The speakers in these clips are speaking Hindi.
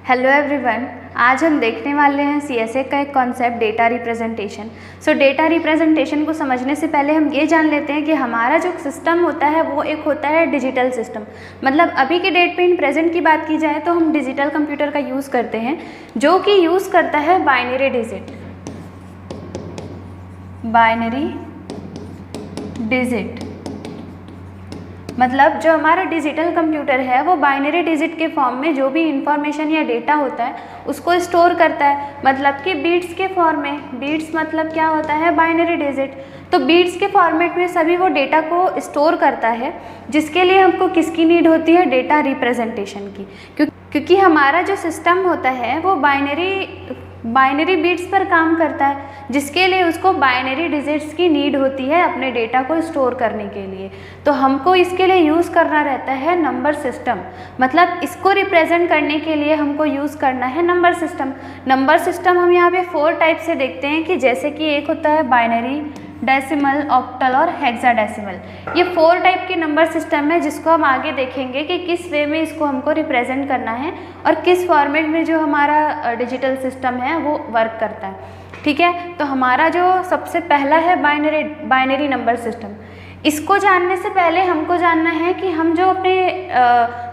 हेलो एवरीवन, आज हम देखने वाले हैं सीएसए का एक कॉन्सेप्ट डेटा रिप्रेजेंटेशन। सो डेटा रिप्रेजेंटेशन को समझने से पहले हम ये जान लेते हैं कि हमारा जो सिस्टम होता है वो एक होता है डिजिटल सिस्टम। मतलब अभी के डेट पे इन प्रेजेंट की बात की जाए तो हम डिजिटल कंप्यूटर का यूज़ करते हैं जो कि यूज़ करता है बाइनरी डिजिट। मतलब जो हमारा डिजिटल कंप्यूटर है वो बाइनरी डिजिट के फॉर्म में जो भी इंफॉर्मेशन या डेटा होता है उसको स्टोर करता है, मतलब कि बीट्स के फॉर्म में। बीट्स मतलब क्या होता है? Binary digit. तो बीट्स के फॉर्मेट में सभी वो डेटा को स्टोर करता है, जिसके लिए हमको किसकी नीड होती है? डेटा रिप्रेजेंटेशन की। क्योंकि हमारा जो सिस्टम होता है वो बाइनरी बीट्स पर काम करता है, जिसके लिए उसको बाइनरी डिजिट्स की नीड होती है अपने डेटा को स्टोर करने के लिए। तो हमको इसके लिए यूज़ करना रहता है नंबर सिस्टम। मतलब इसको रिप्रेजेंट करने के लिए हमको यूज़ करना है नंबर सिस्टम। नंबर सिस्टम हम यहाँ पे 4 टाइप से देखते हैं कि जैसे कि एक होता है बाइनरी, डेसिमल, ऑक्टल और हेक्साडेसिमल। ये 4 टाइप के नंबर सिस्टम है, जिसको हम आगे देखेंगे कि किस वे में इसको हमको रिप्रेजेंट करना है और किस फॉर्मेट में जो हमारा डिजिटल सिस्टम है वो वर्क करता है। ठीक है, तो हमारा जो सबसे पहला है बाइनरी नंबर सिस्टम। इसको जानने से पहले हमको जानना है कि हम जो अपने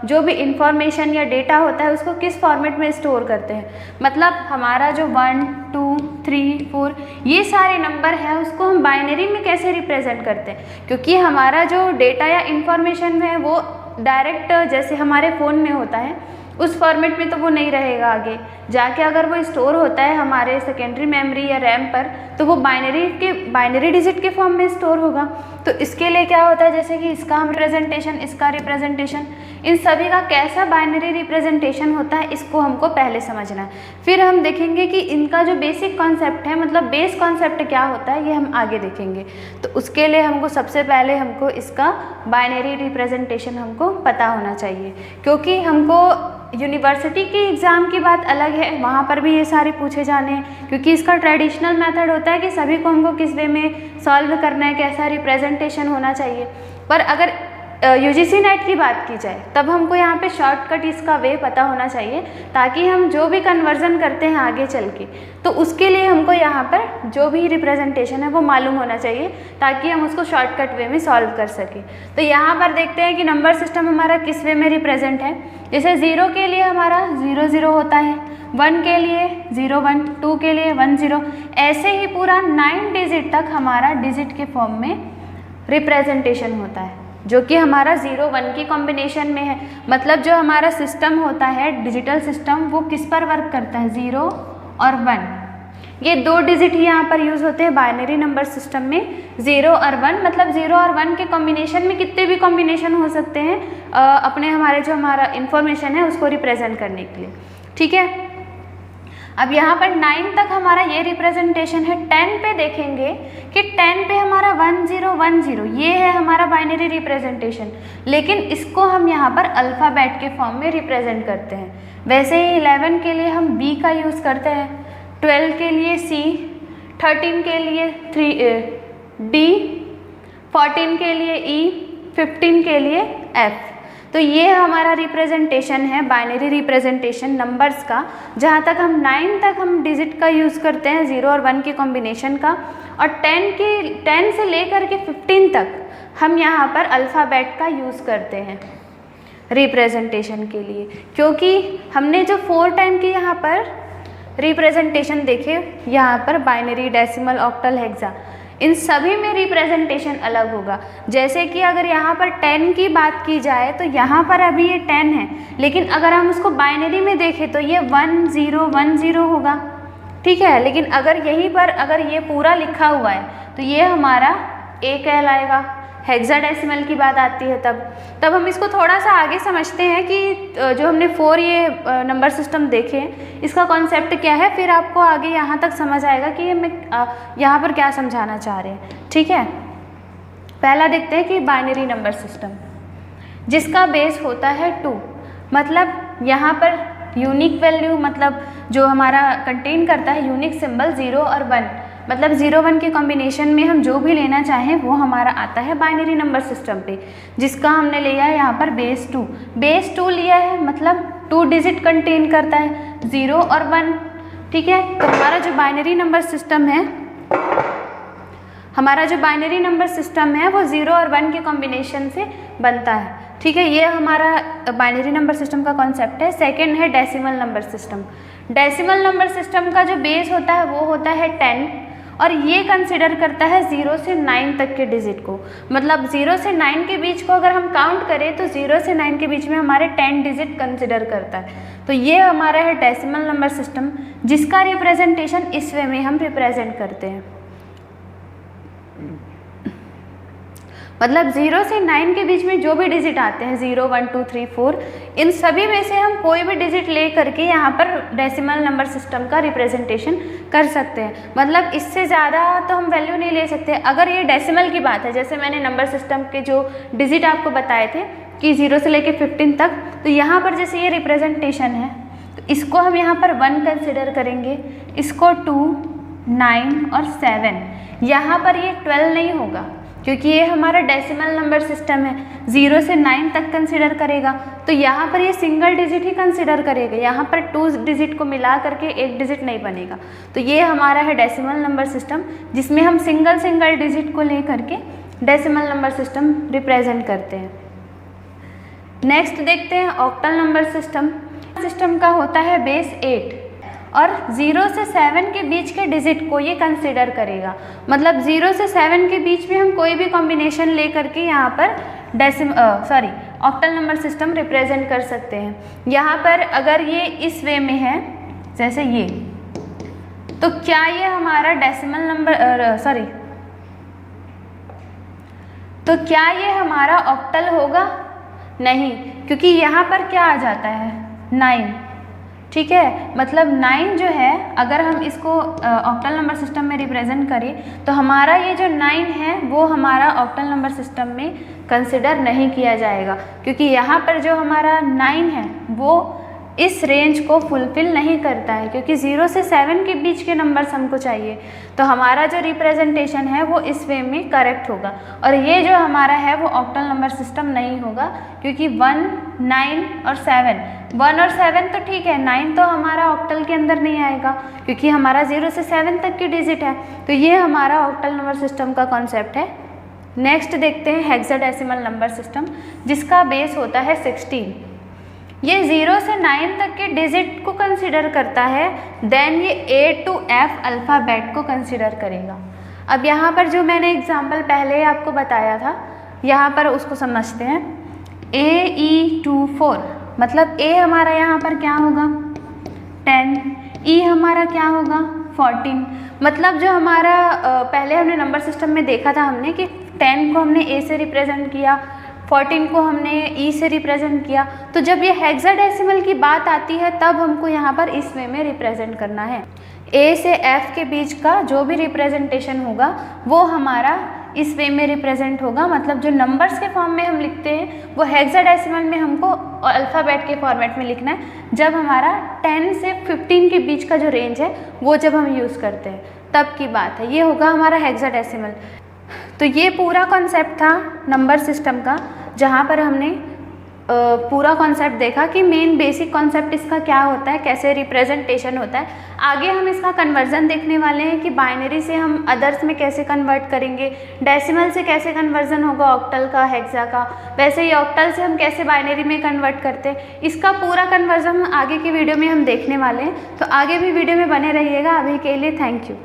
जो भी इंफॉर्मेशन या डेटा होता है उसको किस फॉर्मेट में स्टोर करते हैं। मतलब हमारा जो 1, 2, 3, 4 ये सारे नंबर हैं उसको हम बाइनरी में कैसे रिप्रेजेंट करते हैं, क्योंकि हमारा जो डेटा या इंफॉर्मेशन है वो डायरेक्ट जैसे हमारे फ़ोन में होता है उस फॉर्मेट में तो वो नहीं रहेगा। आगे जाके अगर वो स्टोर होता है हमारे सेकेंडरी मेमोरी या रैम पर तो वो बाइनरी डिजिट के फॉर्म में स्टोर होगा। तो इसके लिए क्या होता है, जैसे कि इसका हम रिप्रेजेंटेशन, इसका रिप्रेजेंटेशन, इन सभी का कैसा बाइनरी रिप्रेजेंटेशन होता है इसको हमको पहले समझना है। फिर हम देखेंगे कि इनका जो बेसिक कॉन्सेप्ट है, मतलब बेस कॉन्सेप्ट क्या होता है, ये हम आगे देखेंगे। तो उसके लिए हमको सबसे पहले हमको इसका बाइनरी रिप्रेजेंटेशन हमको पता होना चाहिए, क्योंकि हमको यूनिवर्सिटी के एग्ज़ाम की बात अलग है, वहाँ पर भी ये सारे पूछे जाने हैं, क्योंकि इसका ट्रेडिशनल मेथड होता है कि सभी को हमको किस वे में सॉल्व करना है, कैसा रिप्रेजेंटेशन होना चाहिए। पर अगर यूजीसी नेट की बात की जाए तब हमको यहाँ पे शॉर्टकट इसका वे पता होना चाहिए, ताकि हम जो भी कन्वर्जन करते हैं आगे चल के तो उसके लिए हमको यहाँ पर जो भी रिप्रेजेंटेशन है वो मालूम होना चाहिए, ताकि हम उसको शॉर्टकट वे में सॉल्व कर सकें। तो यहाँ पर देखते हैं कि नंबर सिस्टम हमारा किस वे में रिप्रेजेंट है। जैसे 0 के लिए हमारा 0 0 होता है, 1 के लिए 0 1, 2 के लिए 1 0, ऐसे ही पूरा 9 डिजिट तक हमारा डिजिट के फॉर्म में रिप्रेजेंटेशन होता है, जो कि हमारा 0 1 की कॉम्बिनेशन में है। मतलब जो हमारा सिस्टम होता है डिजिटल सिस्टम वो किस पर वर्क करता है? 0 और 1, ये 2 डिजिट ही यहाँ पर यूज़ होते हैं बाइनरी नंबर सिस्टम में, 0 और 1। मतलब 0 और 1 के कॉम्बिनेशन में कितने भी कॉम्बिनेशन हो सकते हैं अपने हमारे जो हमारा इंफॉर्मेशन है उसको रिप्रेजेंट करने के लिए। ठीक है, अब यहाँ पर 9 तक हमारा ये रिप्रेजेंटेशन है। 10 पे देखेंगे कि 10 पे हमारा 1 0 1 0 ये है हमारा बाइनरी रिप्रेजेंटेशन, लेकिन इसको हम यहाँ पर अल्फ़ाबेट के फॉर्म में रिप्रेजेंट करते हैं। वैसे ही 11 के लिए हम B का यूज़ करते हैं, 12 के लिए C, 13 के लिए D, 14 के लिए E, 15 के लिए F। तो ये हमारा रिप्रेजेंटेशन है बाइनरी रिप्रेजेंटेशन नंबर्स का, जहाँ तक हम 9 तक हम डिजिट का यूज़ करते हैं 0 और 1 के कॉम्बिनेशन का, और 10 से लेकर के 15 तक हम यहाँ पर अल्फ़ाबेट का यूज़ करते हैं रिप्रेजेंटेशन के लिए। क्योंकि हमने जो 4 टाइम की यहाँ पर रिप्रेजेंटेशन देखे, यहाँ पर बाइनरी, डेसिमल, ऑक्टल, हेक्सा, इन सभी में रिप्रेजेंटेशन अलग होगा। जैसे कि अगर यहाँ पर 10 की बात की जाए तो यहाँ पर अभी ये 10 है, लेकिन अगर हम उसको बाइनरी में देखें तो ये 1 0 1 0 होगा। ठीक है, लेकिन अगर यहीं पर अगर ये पूरा लिखा हुआ है तो ये हमारा A कहलाएगा। हेक्साडेसिमल की बात आती है तब हम इसको थोड़ा सा आगे समझते हैं कि जो हमने 4 ये नंबर सिस्टम देखे इसका कॉन्सेप्ट क्या है, फिर आपको आगे यहाँ तक समझ आएगा कि मैं यहाँ पर क्या समझाना चाह रहे हैं। ठीक है, पहला देखते हैं कि बाइनरी नंबर सिस्टम जिसका बेस होता है 2। मतलब यहाँ पर यूनिक वैल्यू, मतलब जो हमारा कंटेन करता है यूनिक सिंबल 0 और 1, मतलब 0 1 के कॉम्बिनेशन में हम जो भी लेना चाहें वो हमारा आता है बाइनरी नंबर सिस्टम पे, जिसका हमने लिया है यहाँ पर बेस 2 लिया है। मतलब 2 डिजिट कंटेन करता है, 0 और 1, ठीक है। तो हमारा जो बाइनरी नंबर सिस्टम है, वो 0 और 1 के कॉम्बिनेशन से बनता है, ठीक है। ये हमारा बाइनरी नंबर सिस्टम का कॉन्सेप्ट है। सेकंड है decimal number system. Decimal number system का जो बेस होता है वो होता है 10, और ये कंसिडर करता है 0 से 9 तक के डिजिट को। मतलब 0 से 9 के बीच को अगर हम काउंट करें तो 0 से 9 के बीच में हमारे 10 डिजिट कंसिडर करता है। तो ये हमारा है डेसिमल नंबर सिस्टम, जिसका रिप्रेजेंटेशन इस वे में हम रिप्रेजेंट करते हैं। मतलब 0 से 9 के बीच में जो भी डिजिट आते हैं 0, 1, 2, 3, 4, इन सभी में से हम कोई भी डिजिट ले करके यहाँ पर डेसिमल नंबर सिस्टम का रिप्रेजेंटेशन कर सकते हैं। मतलब इससे ज़्यादा तो हम वैल्यू नहीं ले सकते। अगर ये डेसिमल की बात है, जैसे मैंने नंबर सिस्टम के जो डिजिट आपको बताए थे कि 0 से लेके 15 तक, तो यहाँ पर जैसे ये रिप्रेजेंटेशन है तो इसको हम यहाँ पर 1 कंसिडर करेंगे, इसको 2, 9 और 7। यहाँ पर ये 12 नहीं होगा क्योंकि ये हमारा डेसिमल नंबर सिस्टम है, 0 से 9 तक कंसिडर करेगा। तो यहाँ पर ये सिंगल डिजिट ही कंसिडर करेगा, यहाँ पर 2 डिजिट को मिला करके एक डिजिट नहीं बनेगा। तो ये हमारा है डेसिमल नंबर सिस्टम, जिसमें हम सिंगल डिजिट को ले करके डेसिमल नंबर सिस्टम रिप्रेजेंट करते हैं। नेक्स्ट देखते हैं ऑक्टल नंबर सिस्टम। सिस्टम का होता है बेस 8 और 0 से 7 के बीच के डिजिट को ये कंसिडर करेगा। मतलब 0 से 7 के बीच में हम कोई भी कॉम्बिनेशन ले करके यहाँ पर ऑक्टल नंबर सिस्टम रिप्रेजेंट कर सकते हैं। यहाँ पर अगर ये इस वे में है जैसे ये, तो क्या ये हमारा डेसिमल नंबर तो क्या ये हमारा ऑक्टल होगा? नहीं, क्योंकि यहाँ पर क्या आ जाता है 9, ठीक है। मतलब 9 जो है, अगर हम इसको ऑक्टल नंबर सिस्टम में रिप्रेजेंट करें तो हमारा ये जो 9 है वो हमारा ऑक्टल नंबर सिस्टम में कंसिडर नहीं किया जाएगा, क्योंकि यहाँ पर जो हमारा 9 है वो इस रेंज को फुलफिल नहीं करता है, क्योंकि 0 से 7 के बीच के नंबर्स हमको चाहिए। तो हमारा जो रिप्रेजेंटेशन है वो इस वे में करेक्ट होगा, और ये जो हमारा है वो ऑक्टल नंबर सिस्टम नहीं होगा, क्योंकि 1, 9 और 7, 1 और 7 तो ठीक है, 9 तो हमारा ऑक्टल के अंदर नहीं आएगा क्योंकि हमारा 0 से 7 तक की डिजिट है। तो ये हमारा ऑक्टल नंबर सिस्टम का कॉन्सेप्ट है। नेक्स्ट देखते हैं हेक्साडेसिमल नंबर सिस्टम, जिसका बेस होता है 16। ये 0 से 9 तक के डिजिट को कंसिडर करता है, देन ये A to F अल्फ़ाबेट को कंसिडर करेगा। अब यहाँ पर जो मैंने एग्जाम्पल पहले आपको बताया था, यहाँ पर उसको समझते हैं। AE to 4, मतलब A हमारा यहाँ पर क्या होगा 10, E हमारा क्या होगा 14। मतलब जो हमारा पहले हमने नंबर सिस्टम में देखा था हमने कि 10 को हमने A से रिप्रेजेंट किया, 14 को हमने E से रिप्रेजेंट किया। तो जब ये हेक्साडेसिमल की बात आती है तब हमको यहाँ पर इस वे में रिप्रेजेंट करना है। A से F के बीच का जो भी रिप्रेजेंटेशन होगा वो हमारा इस वे में रिप्रेजेंट होगा। मतलब जो नंबर्स के फॉर्म में हम लिखते हैं वो हेक्साडेसिमल में हमको अल्फ़ाबेट के फॉर्मेट में लिखना है। जब हमारा 10 से 15 के बीच का जो रेंज है वो जब हम यूज़ करते हैं तब की बात है, ये होगा हमारा हेक्साडेसिमल। तो ये पूरा कॉन्सेप्ट था नंबर सिस्टम का, जहाँ पर हमने पूरा कॉन्सेप्ट देखा कि मेन बेसिक कॉन्सेप्ट इसका क्या होता है, कैसे रिप्रेजेंटेशन होता है। आगे हम इसका कन्वर्जन देखने वाले हैं कि बाइनरी से हम अदर्स में कैसे कन्वर्ट करेंगे, डेसिमल से कैसे कन्वर्जन होगा ऑक्टल का, हेक्सा का, वैसे ही ऑक्टल से हम कैसे बाइनरी में कन्वर्ट करते हैं। इसका पूरा कन्वर्जन आगे की वीडियो में हम देखने वाले हैं। तो आगे भी वीडियो में बने रहिएगा। अभी के लिए थैंक यू।